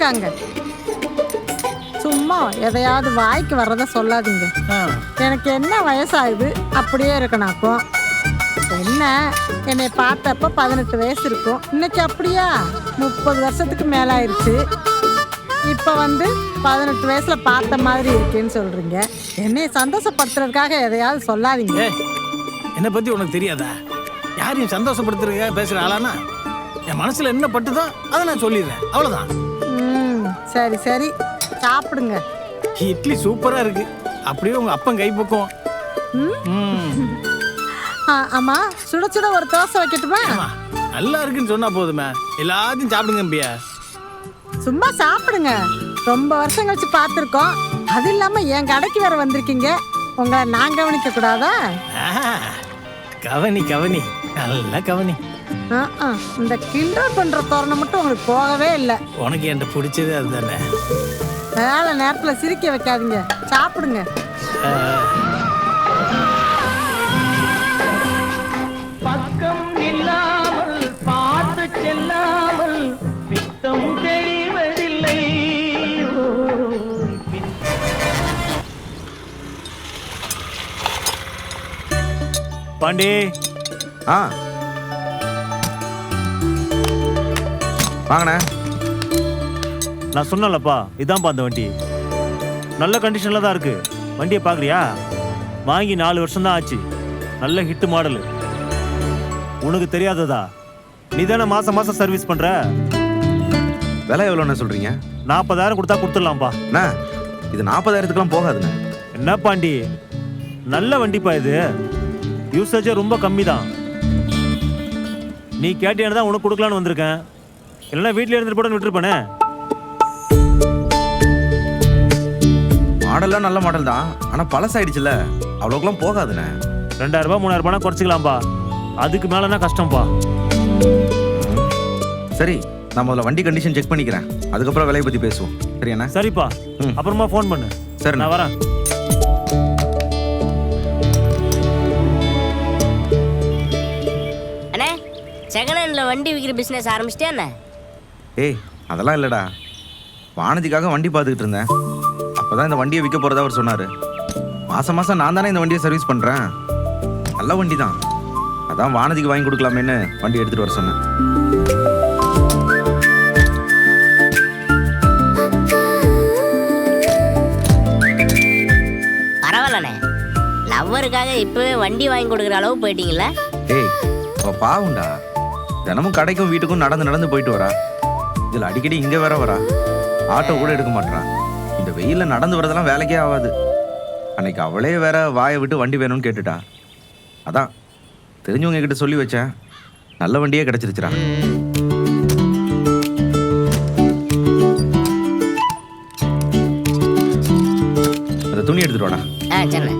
இருக்காங்க. சும்மா எதையாவது வாய்க்கு வர்றத சொல்லாதீங்க. எனக்கு என்ன வயசாகுது அப்படியே இருக்கணாக்கும். என்ன என்னை பார்த்தப்ப 18 வயசு இருக்கும். இன்னைக்கு அப்படியா 30 வருஷத்துக்கு மேல ஆயிடுச்சு. இப்ப 18 வயசுல பார்த்த மாதிரி இருக்குன்னு சொல்றீங்க. என்னை சந்தோஷப்படுத்துறதுக்காக எதையாவது சொல்லாதீங்க. என்னை பத்தி உனக்கு தெரியாதா? யாரையும் சந்தோஷப்படுத்துறதுக்காக பேசுற ஆளானா என் மனசுல என்ன பட்டுதோ அதை நான் சொல்லிடுறேன், அவ்வளவுதான். சரி சரி, சாப்பிடுங்க. இட்லி சூப்பரா இருக்கு. அப்படியே உங்க அப்பன் கைப்பக்கம். ஆமா, சுட சுட ஒரு தோசை வைக்கட்டுமா? நல்லா இருக்குன்னு சொன்னா போதுமே, எல்லாத்தையும் சாப்பிடுங்க அம்பியா. சும்மா சாப்பிடுங்க. ரொம்ப வருஷம் கழிச்சு பார்த்துருக்கோம். அது இல்லாம என் கடைக்கு வேற வந்திருக்கீங்க. உங்களை நான் கவனிக்க கூடாதா? கவனி கவனி, நல்ல கவனி. இந்த கிண்டல் பண்ற தோரணை மட்டும் உங்களுக்கு போகவே இல்லை. உனக்கு என்கிட்ட பிடிச்சது அதுதானே. வேலை நேரத்துல சிரிக்க வைக்காதீங்க, சாப்பிடுங்க. பக்கம் இல்லாமல் பார்த்து செல்லாமல் பித்தம் தெளிவதில்லை. பாண்டி. வாங்கண்ணே. நான் சொன்னலப்பா, இதான்ப்பா அந்த வண்டி. நல்ல கண்டிஷன்ல தான் இருக்கு. வண்டியை பார்க்குறியா? வாங்கி 4 வருஷம் தான் ஆச்சு. நல்ல ஹிட் மாடலு. உனக்கு தெரியாததா? நீ தானே மாசம் மாசம் சர்வீஸ் பண்ற. விலை எவ்வளோண்ணே சொல்றீங்க? 40,000 கொடுத்தா கொடுத்துடலாம்ப்பா. அண்ணா, இது 40,000க்குலாம் போகாதுண்ணே. என்ன பாண்டி, நல்ல வண்டிப்பா இது. யூசேஜே ரொம்ப கம்மி தான். நீ கேட்டியானு தான் உனக்கு கொடுக்கலான்னு வந்திருக்கேன். இல்லைன்னா வீட்டில் இருந்துட்டு போட விட்டுருப்பானே. மாடல்லாம் நல்ல மாடல் தான், ஆனால் பழசாயிடுச்சுல, அவ்வளோக்கெல்லாம் போகாதுண்ணே. 2000 3000 குறைச்சிக்கலாம்பா. அதுக்கு மேலனா கஷ்டம்பா. சரி, நான் முதல்ல வண்டி கண்டிஷன் செக் பண்ணிக்கிறேன், அதுக்கப்புறம் விலையை பற்றி பேசுவோம். சரிண்ணா? சரிப்பா, அப்புறமா ஃபோன் பண்ணு. சரி, நான் வரேன். அண்ணே, செகண்ட் ஹேண்ட்ல வண்டி விற்கிற பிஸ்னஸ் ஆரம்பிச்சிட்டியா அண்ணே? ஏய், அதெல்லாம் இல்லைடா. வானதிக்காக வண்டி பார்த்துக்கிட்டு இருந்தேன். அப்போதான் இந்த வண்டியை விற்க போகிறதா அவர் சொன்னார். மாதம் மாதம் நான் தானே இந்த வண்டியை சர்வீஸ் பண்ணுறேன். நல்ல வண்டி தான், அதான் வானதிக்கு வாங்கி கொடுக்கலாமேன்னு வண்டி எடுத்துகிட்டு வர சொன்னேன். பரவாயில்லண்ணே, லவ்வருக்காக இப்போவே வண்டி வாங்கி கொடுக்குற அளவு போயிட்டீங்களா? ஏய், அவள் பாவுண்டா. தினமும் கடைக்கும் வீட்டுக்கும் நடந்து நடந்து போயிட்டு வரா. இதில் அடிக்கடி இங்கே வேற வரா. ஆட்டோ கூட எடுக்க மாட்டான். இந்த வெயிலில் நடந்து வரதெல்லாம் வேலைக்கே ஆகாது. அன்னைக்கு அவளே வேற வாயை விட்டு வண்டி வேணும்னு கேட்டுட்டா. அதான் தெரிஞ்சவங்க கிட்ட சொல்லி வச்சேன். நல்ல வண்டியே கிடைச்சிருச்சுடா. அந்த துணி எடுத்துட்டு வாடா. சரி.